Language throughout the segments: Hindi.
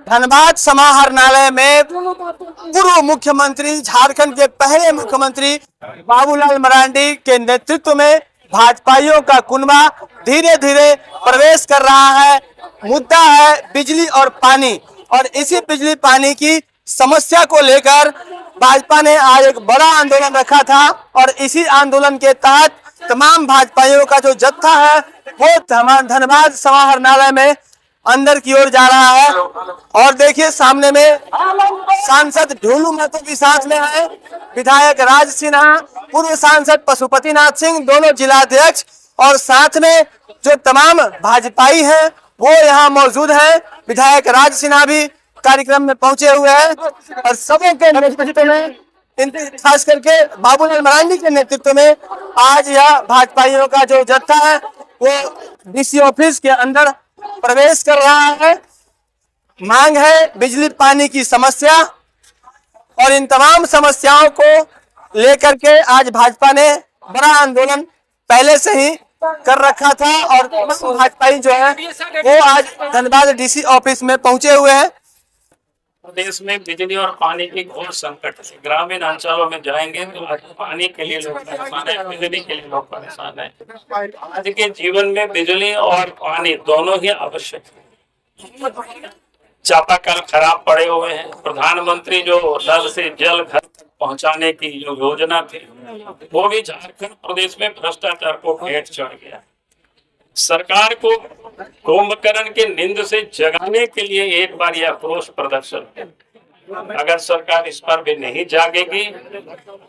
धनबाद समाहरणालय में पूर्व मुख्यमंत्री, झारखंड के पहले मुख्यमंत्री बाबूलाल मरांडी के नेतृत्व में भाजपाइयों का कुनबा धीरे धीरे प्रवेश कर रहा है। मुद्दा है बिजली और पानी, और इसी बिजली पानी की समस्या को लेकर भाजपा ने आज एक बड़ा आंदोलन रखा था, और इसी आंदोलन के तहत तमाम भाजपाइयों का जो जत्था है वो धनबाद समाहरणालय में अंदर की ओर जा रहा है। और देखिए सामने में सांसद ढोलू महतो भी साथ में है, विधायक राज सिन्हा, पूर्व सांसद पशुपतिनाथ सिंह, दोनों जिलाध्यक्ष, और साथ में जो तमाम भाजपाई हैं वो यहाँ मौजूद हैं। विधायक राज सिन्हा भी कार्यक्रम में पहुंचे हुए हैं, और सबों के नेतृत्व में, खास करके बाबूलाल मरांडी के नेतृत्व में आज यह भाजपाइयों का जो जत्था है वो डीसी ऑफिस के अंदर प्रवेश कर रहा है। मांग है बिजली पानी की समस्या, और इन तमाम समस्याओं को लेकर के आज भाजपा ने बड़ा आंदोलन पहले से ही कर रखा था, और भाजपाई जो है वो आज धनबाद डीसी ऑफिस में पहुंचे हुए हैं। प्रदेश में बिजली और पानी की घोर संकट है। ग्रामीण अंचलों में जाएंगे तो पानी के लिए लोग परेशान है, बिजली के लिए लोग परेशान है। आज के जीवन में बिजली और पानी दोनों ही आवश्यक है। चापाकल खराब पड़े हुए हैं। प्रधानमंत्री जो नल से जल घर तक पहुंचाने की जो योजना थी वो भी झारखंड प्रदेश में भ्रष्टाचार को भेंट चढ़ गया। सरकार को कुंभकर्ण के नींद से जगाने के लिए एक बार यह आक्रोश प्रदर्शन है। अगर सरकार इस पर भी नहीं जागेगी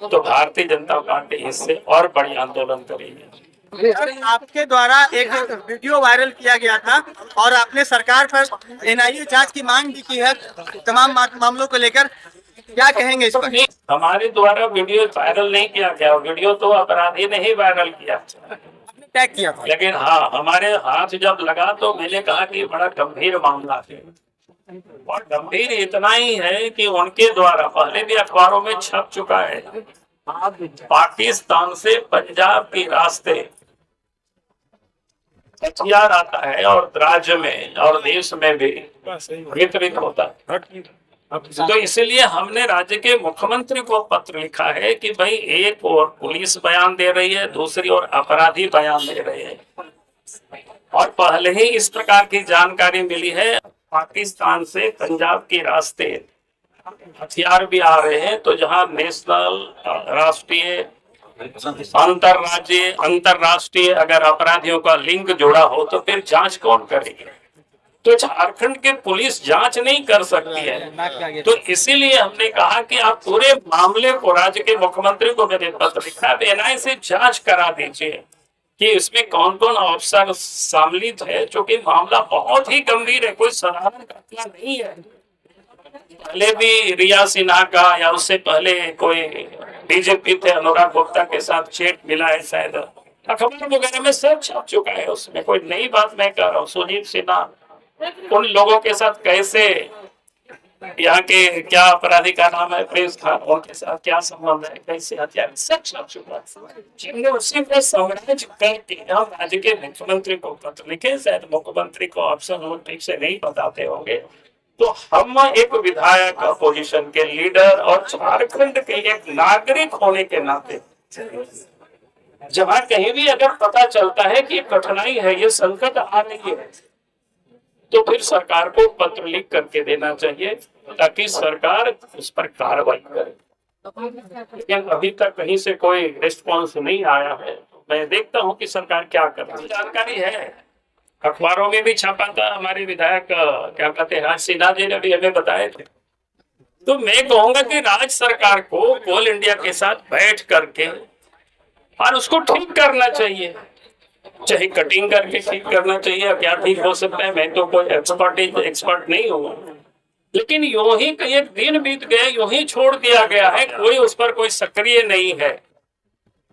तो भारतीय जनता पार्टी इससे और बड़ी आंदोलन करेगी। आपके द्वारा एक वीडियो वायरल किया गया था, और आपने सरकार पर एनआईए जांच की मांग भी की है तमाम मामलों को लेकर, क्या कहेंगे इस पर? हमारे द्वारा वीडियो वायरल नहीं किया गया, वीडियो तो अपराधी ने ही वायरल किया, टैग किया था। लेकिन हाँ, हमारे हाथ जब लगा तो मैंने कहा कि बड़ा गंभीर मामला है, और गंभीर इतना ही है कि उनके द्वारा पहले भी अखबारों में छप चुका है। पाकिस्तान से पंजाब के रास्ते हथियार आता है और राज्य में और देश में भी वितरित होता है। तो इसलिए हमने राज्य के मुख्यमंत्री को पत्र लिखा है कि भाई एक और पुलिस बयान दे रही है, दूसरी ओर अपराधी बयान दे रहे हैं, और पहले ही इस प्रकार की जानकारी मिली है पाकिस्तान से पंजाब के रास्ते हथियार भी आ रहे हैं। तो जहां नेशनल, राष्ट्रीय, अंतरराष्ट्रीय अगर अपराधियों का लिंक जुड़ा हो तो फिर जांच कौन करेगी? तो झारखंड की पुलिस जांच नहीं कर सकती है। तो इसीलिए हमने कहा कि आप पूरे मामले को, राज्य के मुख्यमंत्री को मैंने पत्र लिखा है, एनआईए से जांच करा दीजिए कि इसमें कौन कौन अफसर सम्मिलित है, क्योंकि मामला बहुत ही गंभीर है, कोई साधारण घटना नहीं है। पहले भी रिया सिन्हा का या उससे पहले कोई डीजीपी थे अनुराग गुप्ता के साथ चेट मिला है, शायद अखबार वगैरह में सब छप चुका है, उसमें कोई नई बात मैं कर रहा हूँ। सुजीत सिन्हा उन लोगों के साथ कैसे, यहाँ के क्या अपराधी का नाम है, प्रिंस खान, उनके साथ क्या संबंध है, कैसे हथियार, सब छप चुका है। उसी को समराइज करके हम राज्य के मुख्यमंत्री को पत्र लिखे, शायद मुख्यमंत्री को अफसर लोग ठीक से नहीं बताते होंगे। तो हम एक विधायक, अपोजिशन के लीडर और झारखंड के एक नागरिक होने के नाते जहाँ कहीं भी अगर पता चलता है कि कठिनाई है, ये संकट आ रही है, तो फिर सरकार को पत्र लिख करके देना चाहिए ताकि सरकार उस पर कार्रवाई करे। लेकिन अभी तक कहीं से कोई रिस्पॉन्स नहीं आया है। मैं देखता हूं कि सरकार क्या कर रही है। जानकारी है, अखबारों में भी छपा था, हमारे विधायक क्या कहते हैं राज सिन्हा जी ने भी हमें बताए थे। तो मैं कहूंगा कि राज्य सरकार को कोल इंडिया के साथ बैठ करके और उसको ठीक करना चाहिए, चाहे कटिंग करके ठीक करना चाहिए। क्या ठीक हो सकता है, मैं तो कोई एक्सपर्ट नहीं हूँ, लेकिन यूं ही एक दिन बीत गए, यूं ही छोड़ दिया गया है, कोई उस पर कोई सक्रिय नहीं है।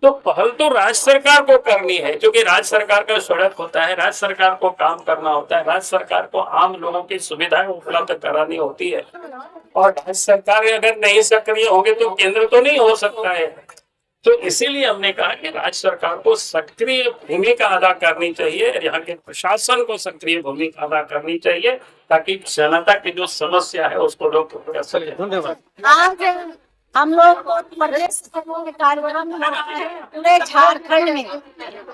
तो पहल तो राज्य सरकार को करनी है, क्योंकि राज्य सरकार का सड़क होता है, राज्य सरकार को काम करना होता है, राज्य सरकार को आम लोगों की सुविधाएं उपलब्ध करानी होती है। और राज्य सरकार अगर नहीं सक्रिय होंगे तो केंद्र तो नहीं हो सकता है। तो इसीलिए हमने कहा कि राज्य सरकार को सक्रिय भूमिका अदा करनी चाहिए, यहाँ के प्रशासन को सक्रिय भूमिका अदा करनी चाहिए, ताकि जनता की जो समस्या है उसको लोग कर सके। धन्यवाद। आज हम लोग को प्रदेश के कार्यक्रम में पूरे झारखंड में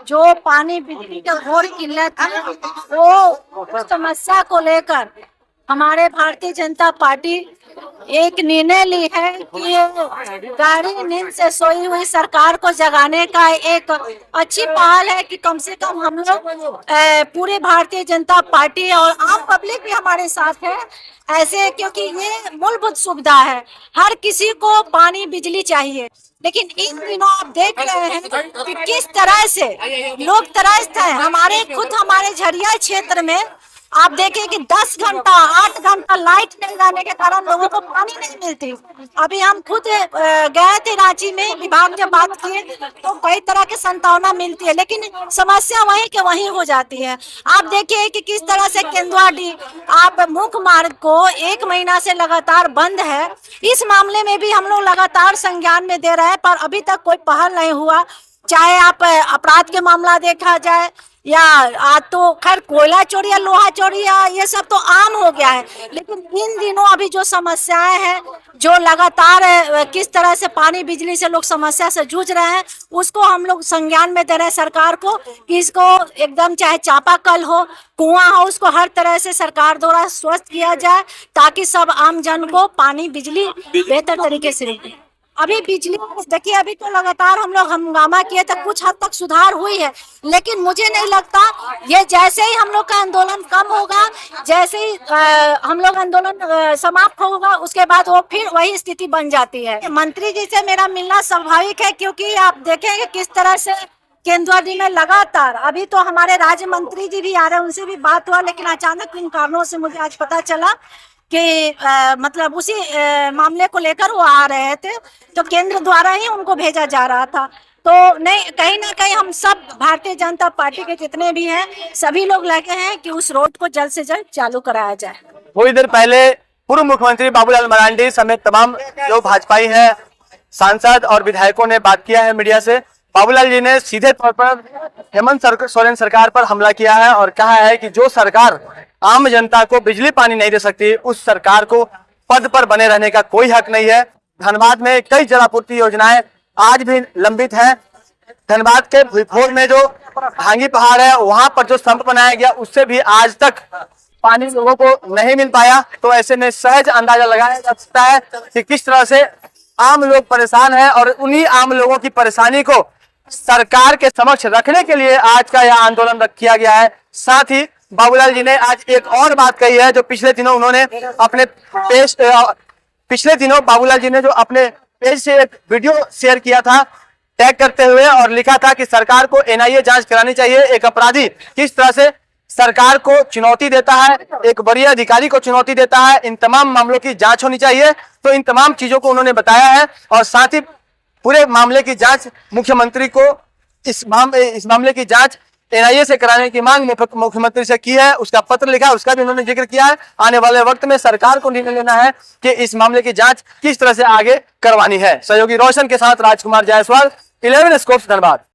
जो पानी बिजली का घोर किल्लत है, वो समस्या को लेकर हमारे भारतीय जनता पार्टी एक निर्णय ली है कि गाढ़ी नींद से सोई हुई सरकार को जगाने का एक अच्छी पहल है कि कम से कम हम लोग पूरे भारतीय जनता पार्टी और आम पब्लिक भी हमारे साथ है ऐसे, क्योंकि ये मूलभूत सुविधा है, हर किसी को पानी बिजली चाहिए। लेकिन इन दिनों आप देख रहे हैं कि किस तरह से लोग त्रस्त हैं। हमारे झरिया क्षेत्र में आप देखें कि 10 घंटा 8 घंटा लाइट नहीं रहने के कारण लोगों को पानी नहीं मिलती। अभी हम खुद गए थे रांची में, विभाग जब बात किए तो कई तरह की संभावना मिलती है, लेकिन समस्या वहीं के वहीं हो जाती है। आप देखिए कि किस तरह से केंदुआडी आप मुख्य मार्ग को 1 महीना से लगातार बंद है। इस मामले में भी हम लोग लगातार संज्ञान में दे रहे हैं, पर अभी तक कोई पहल नहीं हुआ। चाहे आप अपराध के मामला देखा जाए या आज तो खैर कोयला चोरी या लोहा चोरी या ये सब तो आम हो गया है, लेकिन इन दिनों अभी जो समस्याएं हैं, जो लगातार किस तरह से पानी बिजली से लोग समस्या से जूझ रहे हैं, उसको हम लोग संज्ञान में दे रहे हैं सरकार को कि इसको एकदम चाहे चापाकल हो, कुआं हो, उसको हर तरह से सरकार द्वारा स्वस्थ किया जाए ताकि सब आम जन को पानी बिजली बेहतर तरीके से मिले। अभी बिजली देखिए, अभी तो लगातार हम लोग हंगामा किए तो कुछ हद तक सुधार हुई है, लेकिन मुझे नहीं लगता ये जैसे ही हम लोग का आंदोलन कम होगा, जैसे ही हम लोग आंदोलन समाप्त होगा, उसके बाद वो फिर वही स्थिति बन जाती है। मंत्री जी से मेरा मिलना स्वाभाविक है, क्योंकि आप देखेंगे किस तरह से केंदुआडी में लगातार, अभी तो हमारे राज्य मंत्री जी भी आ रहे हैं, उनसे भी बात हुआ, लेकिन अचानक इन कारणों से मुझे आज पता चला कि मतलब उसी मामले को लेकर वो आ रहे थे, तो केंद्र द्वारा ही उनको भेजा जा रहा था। तो नहीं, कहीं ना कहीं हम सब भारतीय जनता पार्टी के जितने भी हैं सभी लोग लगे हैं कि उस रोड को जल्द से जल्द चालू कराया जाए। थोड़ी देर पहले पूर्व मुख्यमंत्री बाबूलाल मरांडी समेत तमाम जो भाजपाई हैं, सांसद और विधायकों ने बात किया है मीडिया से। बाबूलाल जी ने सीधे तौर पर हेमंत सोरेन सरकार पर हमला किया है और कहा है कि जो सरकार आम जनता को बिजली पानी नहीं दे सकती, उस सरकार को पद पर बने रहने का कोई हक नहीं है। धनबाद में कई जलापूर्ति योजनाएं आज भी लंबित हैं। धनबाद के भूईफोर में जो भांगी पहाड़ है, वहां पर जो संप बनाया गया, उससे भी आज तक पानी लोगों को नहीं मिल पाया। तो ऐसे में सहज अंदाजा लगाया जा सकता है कि किस तरह से आम लोग परेशान हैं और उन्हीं आम लोगों की परेशानी को सरकार के समक्ष रखने के लिए आज का यह आंदोलन किया गया है। साथ ही बाबूलाल जी ने आज एक और बात कही है, जो पिछले दिनों बाबूलाल जी ने जो अपने पेज से एक वीडियो शेयर किया था टैग करते हुए, और लिखा था कि सरकार को एनआईए जांच करानी चाहिए। एक अपराधी किस तरह से सरकार को चुनौती देता है, एक वरीय अधिकारी को चुनौती देता है, इन तमाम मामलों की जांच होनी चाहिए। तो इन तमाम चीजों को उन्होंने बताया है और साथ ही पूरे मामले की जांच मुख्यमंत्री को इस मामले की जांच एनआईए से कराने की मांग मुख्यमंत्री से की है। उसका पत्र लिखा है, उसका भी उन्होंने जिक्र किया है। आने वाले वक्त में सरकार को निर्णय लेना है कि इस मामले की जांच किस तरह से आगे करवानी है। सहयोगी रोशन के साथ राजकुमार जायसवाल, 11 स्कोप्स धनबाद।